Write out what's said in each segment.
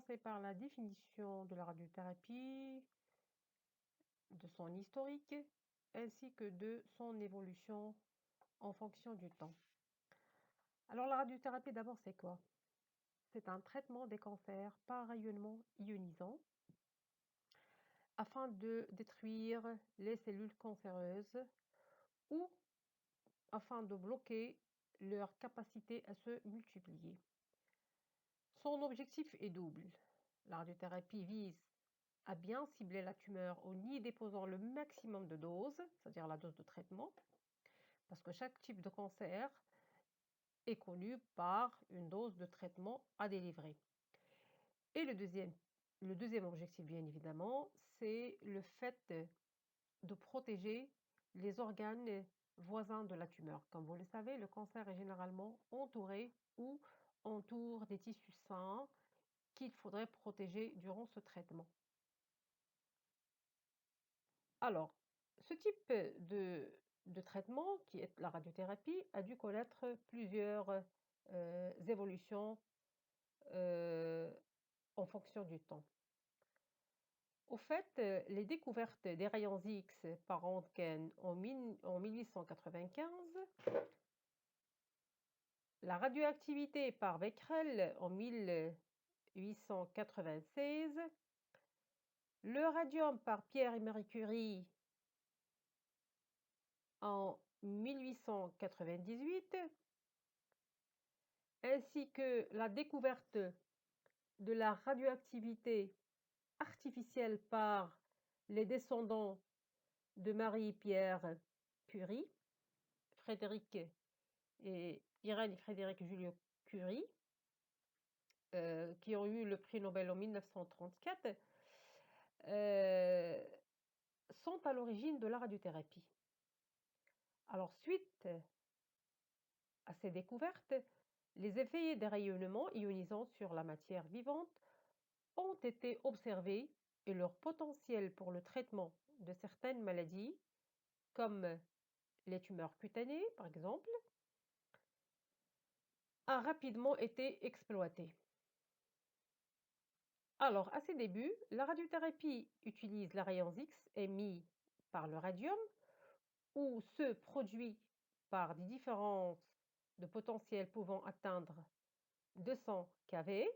commencer par la définition de la radiothérapie, de son historique, ainsi que de son évolution en fonction du temps. Alors la radiothérapie d'abord c'est quoi? C'est un traitement des cancers par rayonnement ionisant afin de détruire les cellules cancéreuses ou afin de bloquer leur capacité à se multiplier. Son objectif est double. La radiothérapie vise à bien cibler la tumeur en y déposant le maximum de doses, c'est-à-dire la dose de traitement, parce que chaque type de cancer est connu par une dose de traitement à délivrer. Et le deuxième objectif, bien évidemment, c'est le fait de protéger les organes voisins de la tumeur. Comme vous le savez, le cancer est généralement entouré ou entoure des tissus sains qu'il faudrait protéger durant ce traitement. Alors, ce type de traitement, qui est la radiothérapie, a dû connaître plusieurs évolutions euh, en fonction du temps. Au fait, les découvertes des rayons X par Röntgen en 1895, la radioactivité par Becquerel en 1896, le radium par Pierre et Marie Curie en 1898, ainsi que la découverte de la radioactivité artificielle par les descendants de Marie-Pierre Curie, Frédéric et Irène et Frédéric Julio Curie, qui ont eu le prix Nobel en 1934, euh, sont à l'origine de la radiothérapie. Alors, suite à ces découvertes, les effets des rayonnements ionisants sur la matière vivante ont été observés et leur potentiel pour le traitement de certaines maladies, comme les tumeurs cutanées par exemple, a rapidement été exploité. Alors, à ses débuts, la radiothérapie utilise les rayons X émis par le radium ou ceux produits par des différences de potentiel pouvant atteindre 200 kV,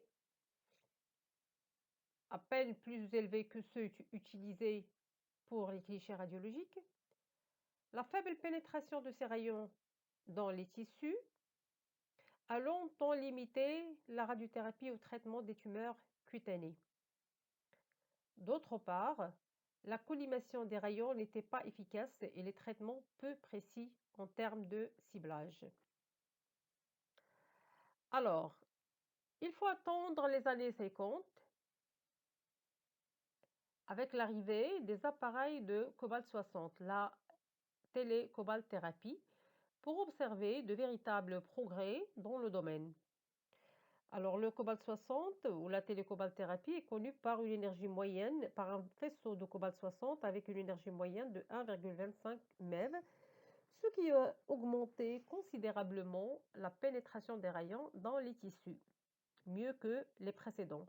à peine plus élevés que ceux utilisés pour les clichés radiologiques. La faible pénétration de ces rayons dans les tissus a longtemps limité la radiothérapie au traitement des tumeurs cutanées. D'autre part, la collimation des rayons n'était pas efficace et les traitements peu précis en termes de ciblage. Alors, il faut attendre les années 50 avec l'arrivée des appareils de cobalt-60, la télécobalthérapie, pour observer de véritables progrès dans le domaine. Alors, le cobalt-60 ou la télécobalthérapie est connue par une énergie moyenne, par un faisceau de cobalt-60 avec une énergie moyenne de 1,25 MeV, ce qui a augmenté considérablement la pénétration des rayons dans les tissus, mieux que les précédents.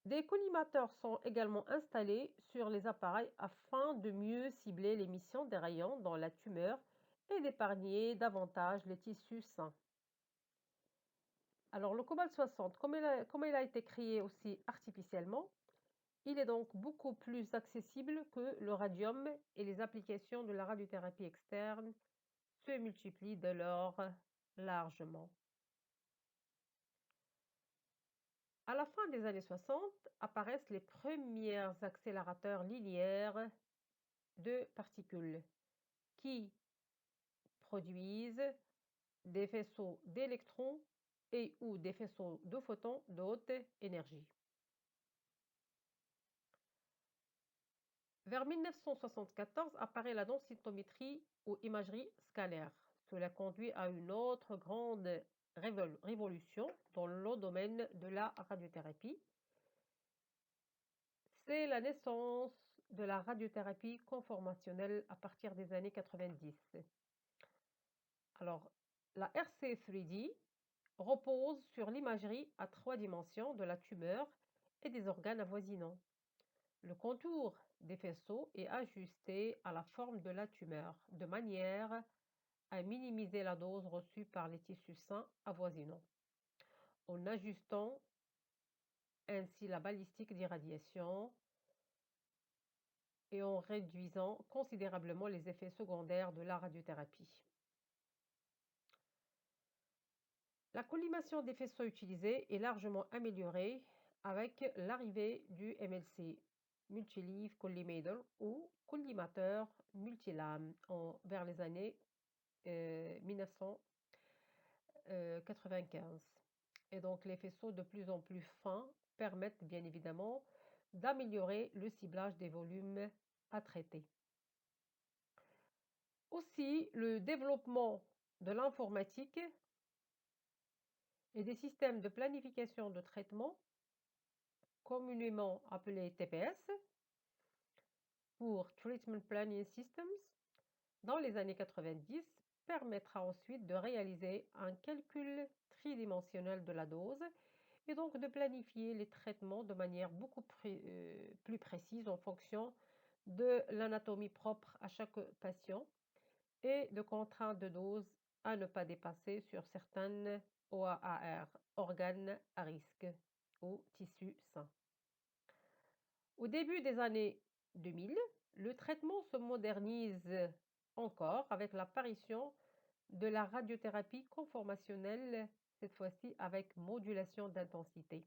Des collimateurs sont également installés sur les appareils afin de mieux cibler l'émission des rayons dans la tumeur et d'épargner davantage les tissus sains. Alors le cobalt-60, comme il a été créé aussi artificiellement, il est donc beaucoup plus accessible que le radium et les applications de la radiothérapie externe se multiplient dès lors largement. À la fin des années 60, apparaissent les premiers accélérateurs linéaires de particules qui produisent des faisceaux d'électrons et ou des faisceaux de photons de haute énergie. Vers 1974 apparaît la densitométrie ou imagerie scalaire. Cela conduit à une autre grande révolution dans le domaine de la radiothérapie. C'est la naissance de la radiothérapie conformationnelle à partir des années 90. Alors, la RC3D repose sur l'imagerie à 3 dimensions de la tumeur et des organes avoisinants. Le contour des faisceaux est ajusté à la forme de la tumeur, de manière à minimiser la dose reçue par les tissus sains avoisinants, en ajustant ainsi la balistique d'irradiation et en réduisant considérablement les effets secondaires de la radiothérapie. La collimation des faisceaux utilisés est largement améliorée avec l'arrivée du MLC, Multi-Leaf Collimator ou collimateur multilame, vers les années 1995. Et donc les faisceaux de plus en plus fins permettent bien évidemment d'améliorer le ciblage des volumes à traiter. Aussi, le développement de l'informatique et des systèmes de planification de traitement, communément appelés TPS, pour Treatment Planning Systems, dans les années 90, permettra ensuite de réaliser un calcul tridimensionnel de la dose et donc de planifier les traitements de manière beaucoup plus précise en fonction de l'anatomie propre à chaque patient et de contraintes de dose à ne pas dépasser sur certaines OAR, organes à risque ou tissus sains. Au début des années 2000, le traitement se modernise encore avec l'apparition de la radiothérapie conformationnelle, cette fois-ci avec modulation d'intensité.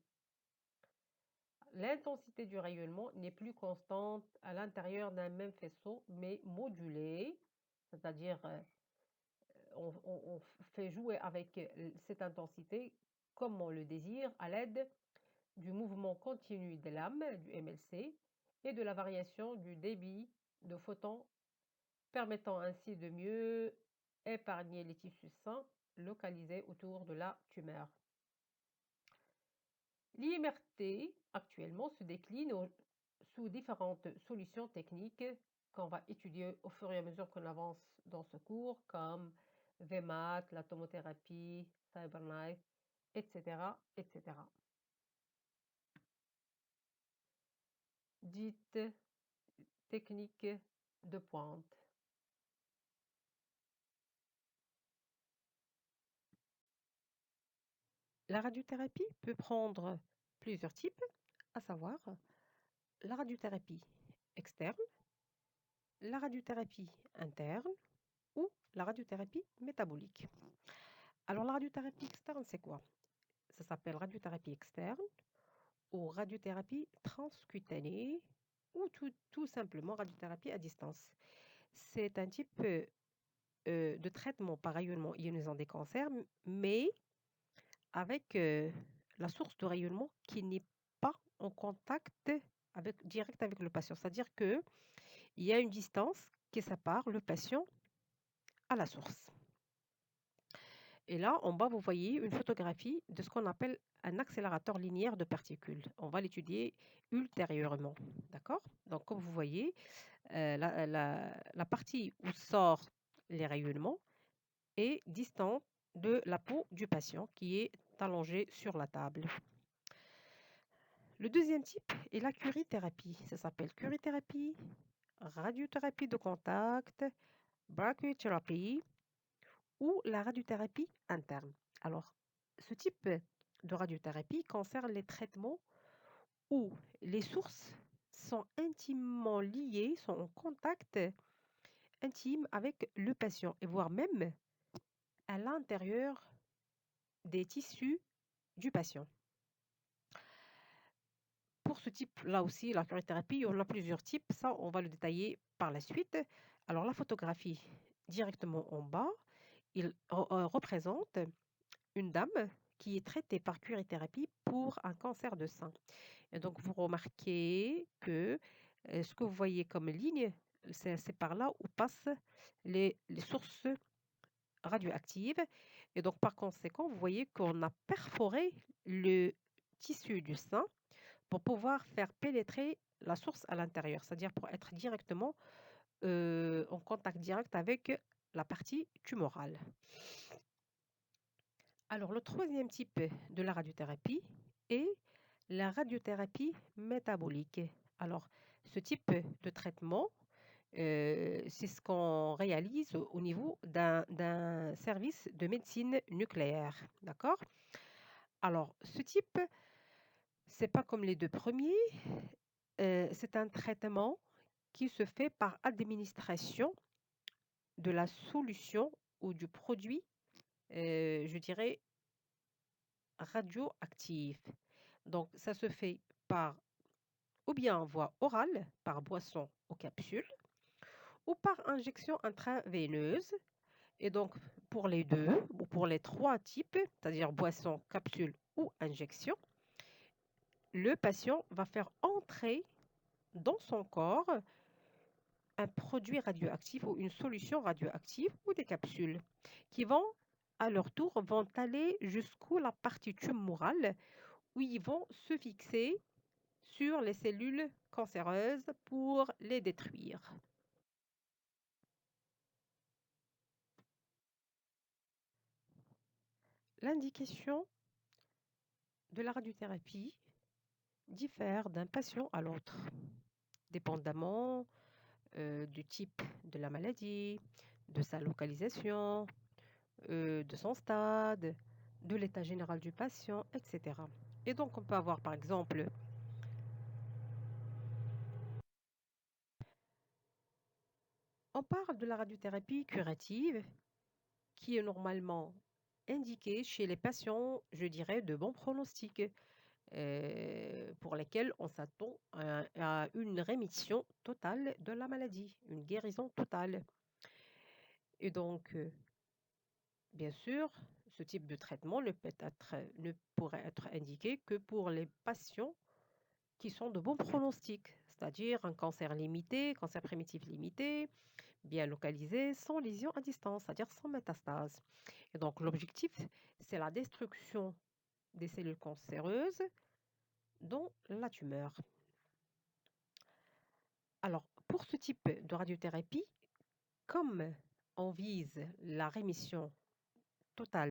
L'intensité du rayonnement n'est plus constante à l'intérieur d'un même faisceau, mais modulée, c'est-à-dire on fait jouer avec cette intensité comme on le désire à l'aide du mouvement continu des lames, du MLC, et de la variation du débit de photons, permettant ainsi de mieux épargner les tissus sains localisés autour de la tumeur. L'IMRT actuellement se décline sous différentes solutions techniques qu'on va étudier au fur et à mesure qu'on avance dans ce cours, comme VMAT, la tomothérapie, CyberKnife, etc., etc. Dites techniques de pointe. La radiothérapie peut prendre plusieurs types, à savoir la radiothérapie externe, la radiothérapie interne ou la radiothérapie métabolique. Alors la radiothérapie externe, c'est quoi? Ça s'appelle radiothérapie externe ou radiothérapie transcutanée ou tout simplement radiothérapie à distance. C'est un type de traitement par rayonnement ionisant des cancers, mais avec la source de rayonnement qui n'est pas en contact direct avec le patient. C'est-à-dire qu'il y a une distance qui sépare le patient à la source. Et là, en bas, vous voyez une photographie de ce qu'on appelle un accélérateur linéaire de particules. On va l'étudier ultérieurement. D'accord? Donc, comme vous voyez, la partie où sortent les rayonnements est distante de la peau du patient qui est allongée sur la table. Le deuxième type est la curithérapie. Ça s'appelle curithérapie, radiothérapie de contact, brachythérapie ou la radiothérapie interne. Alors, ce type de radiothérapie concerne les traitements où les sources sont intimement liées, sont en contact intime avec le patient et voire même à l'intérieur des tissus du patient. Pour ce type-là aussi, la curithérapie, on a plusieurs types. Ça, on va le détailler par la suite. Alors, la photographie directement en bas, il représente une dame qui est traitée par curithérapie pour un cancer de sein. Et donc, vous remarquez que ce que vous voyez comme ligne, c'est par là où passent les sources radioactives. Et donc, par conséquent, vous voyez qu'on a perforé le tissu du sein pour pouvoir faire pénétrer la source à l'intérieur, c'est-à-dire pour être directement en contact direct avec la partie tumorale. Alors, le troisième type de la radiothérapie est la radiothérapie métabolique. Alors, ce type de traitement, c'est ce qu'on réalise au niveau d'un service de médecine nucléaire. D'accord? Alors, ce type, c'est pas comme les deux premiers, c'est un traitement qui se fait par administration de la solution ou du produit, je dirais, radioactif. Donc, ça se fait par ou bien en voie orale, par boisson ou capsule, ou par injection intraveineuse. Et donc, pour les deux, ou pour les trois types, c'est-à-dire boisson, capsule ou injection, le patient va faire entrer dans son corps un produit radioactif ou une solution radioactive ou des capsules qui vont, à leur tour, vont aller jusqu'où la partie tumorale où ils vont se fixer sur les cellules cancéreuses pour les détruire. L'indication de la radiothérapie diffère d'un patient à l'autre, dépendamment du type de la maladie, de sa localisation, de son stade, de l'état général du patient, etc. Et donc, on peut avoir, par exemple, on parle de la radiothérapie curative qui est normalement indiquée chez les patients, je dirais, de bon pronostic, pour lesquels on s'attend à une rémission totale de la maladie, une guérison totale. Et donc, bien sûr, ce type de traitement ne pourrait être indiqué que pour les patients qui sont de bons pronostics, c'est-à-dire un cancer limité, cancer primitif limité, bien localisé, sans lésion à distance, c'est-à-dire sans métastase. Et donc, l'objectif, c'est la destruction des cellules cancéreuses dans la tumeur. Alors, pour ce type de radiothérapie, comme on vise la rémission totale